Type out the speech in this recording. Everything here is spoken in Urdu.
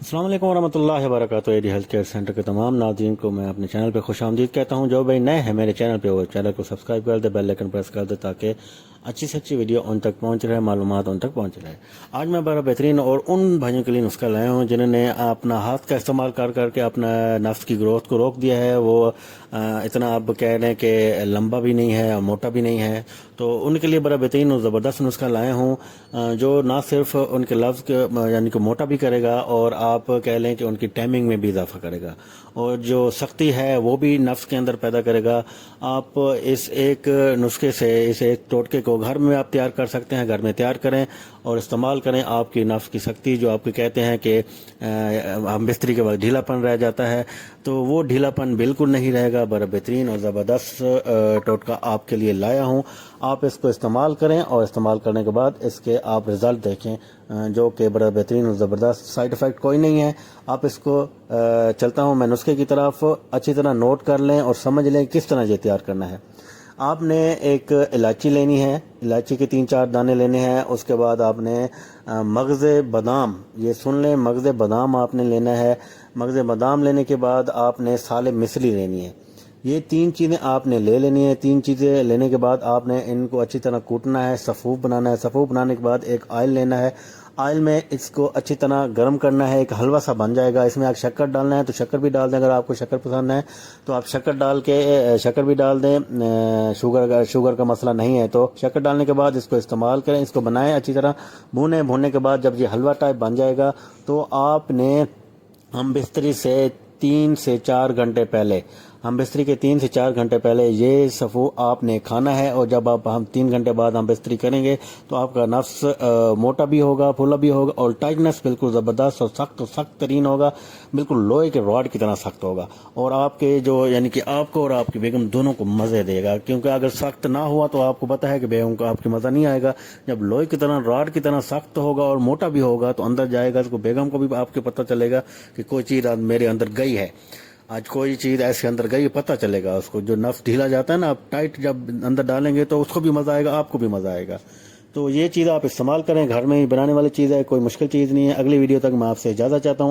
السلام علیکم ورحمۃ اللہ وبرکاتہ۔ ایڈی ہیلتھ کیئر سینٹر کے تمام ناظرین کو میں اپنے چینل پہ خوش آمدید کہتا ہوں۔ جو بھائی نئے ہیں میرے چینل پہ وہ چینل کو سبسکرائب کر دے، بیل آئکن پریس کر دے تاکہ اچھی سے اچھی ویڈیو ان تک پہنچ رہے، معلومات ان تک پہنچ رہے۔ آج میں بڑا بہترین اور ان بھائیوں کے لیے نسخہ لایا ہوں جنہوں نے اپنا ہاتھ کا استعمال کر کر کے اپنا نفس کی گروتھ کو روک دیا ہے۔ وہ اتنا اب کہہ رہے ہیں کہ لمبا بھی نہیں ہے اور موٹا بھی نہیں ہے، تو ان کے لیے بڑا بہترین اور زبردست نسخہ لائے ہوں جو نہ صرف ان کے لفظ کے یعنی کہ موٹا بھی کرے گا اور آپ کہہ لیں کہ ان کی ٹائمنگ میں بھی اضافہ کرے گا، اور جو سختی ہے وہ بھی نفس کے اندر پیدا کرے گا۔ آپ اس ایک نسخے سے، اس ایک ٹوٹکے کو گھر میں آپ تیار کر سکتے ہیں، گھر میں تیار کریں اور استعمال کریں۔ آپ کی نفس کی سختی جو آپ کے کہتے ہیں کہ ہم بستری کے بعد ڈھیلا پن رہ جاتا ہے، تو وہ ڈھیلا پن بالکل نہیں رہے گا۔ بڑا بہترین اور زبردست ٹوٹکا آپ کے لیے لایا ہوں، آپ اس کو استعمال کریں اور استعمال کرنے کے بعد اس کے آپ رزلٹ دیکھیں جو کہ بڑا بہترین اور زبردست، سائیڈ افیکٹ کوئی نہیں ہے۔ آپ اس کو چلتا ہوں میں نسخے کی طرف، اچھی طرح نوٹ کر لیں اور سمجھ لیں کس طرح یہ تیار کرنا ہے۔ آپ نے ایک الائچی لینی ہے، الائچی کے 3-4 دانے لینے ہیں۔ اس کے بعد آپ نے مغز بادام، یہ سن لیں، مغز بادام آپ نے لینا ہے۔ مغز بادام لینے کے بعد آپ نے سال مصری لینی ہے۔ یہ 3 چیزیں آپ نے لے لینی ہے۔ 3 چیزیں لینے کے بعد آپ نے ان کو اچھی طرح کوٹنا ہے، صفوف بنانا ہے۔ صفوف بنانے کے بعد ایک آئل لینا ہے، آئل میں اس کو اچھی طرح گرم کرنا ہے، ایک حلوہ سا بن جائے گا۔ اس میں آپ شکر ڈالنا ہے تو شکر بھی ڈال دیں، اگر آپ کو شکر پسند ہے تو آپ شکر ڈال کے شکر بھی ڈال دیں۔ شوگر کا مسئلہ نہیں ہے تو شکر ڈالنے کے بعد اس کو استعمال کریں، اس کو بنائیں اچھی طرح، بھوننے کے بعد جب یہ حلوہ ٹائپ بن جائے گا تو آپ نے ہم بستری سے 3 سے 4 گھنٹے پہلے، ہم بستری کے 3 سے 4 گھنٹے پہلے یہ صفو آپ نے کھانا ہے، اور جب آپ ہم 3 گھنٹے بعد ہم بستری کریں گے تو آپ کا نفس موٹا بھی ہوگا، پھولا بھی ہوگا، اور ٹائٹنس بالکل زبردست اور سخت ترین ہوگا، بالکل لوہے کے راڈ کی طرح سخت ہوگا، اور آپ کے جو یعنی کہ آپ کو اور آپ کی بیگم دونوں کو مزے دے گا۔ کیونکہ اگر سخت نہ ہوا تو آپ کو پتہ ہے کہ بیگم کو آپ کی مزہ نہیں آئے گا۔ جب لوہے کی طرح، راڈ کی طرح سخت ہوگا اور موٹا بھی ہوگا تو اندر جائے گا، اس کو بیگم کو بھی آپ کے پتہ چلے گا کہ کوئی چیز میرے اندر گئی ہے، آج کوئی چیز ایسے اندر گئی، پتہ چلے گا اس کو۔ جو نفس ڈھیلا جاتا ہے نا، آپ ٹائٹ جب اندر ڈالیں گے تو اس کو بھی مزہ آئے گا، آپ کو بھی مزہ آئے گا۔ تو یہ چیز آپ استعمال کریں، گھر میں ہی بنانے والی چیز ہے، کوئی مشکل چیز نہیں ہے۔ اگلی ویڈیو تک میں آپ سے اجازت چاہتا ہوں۔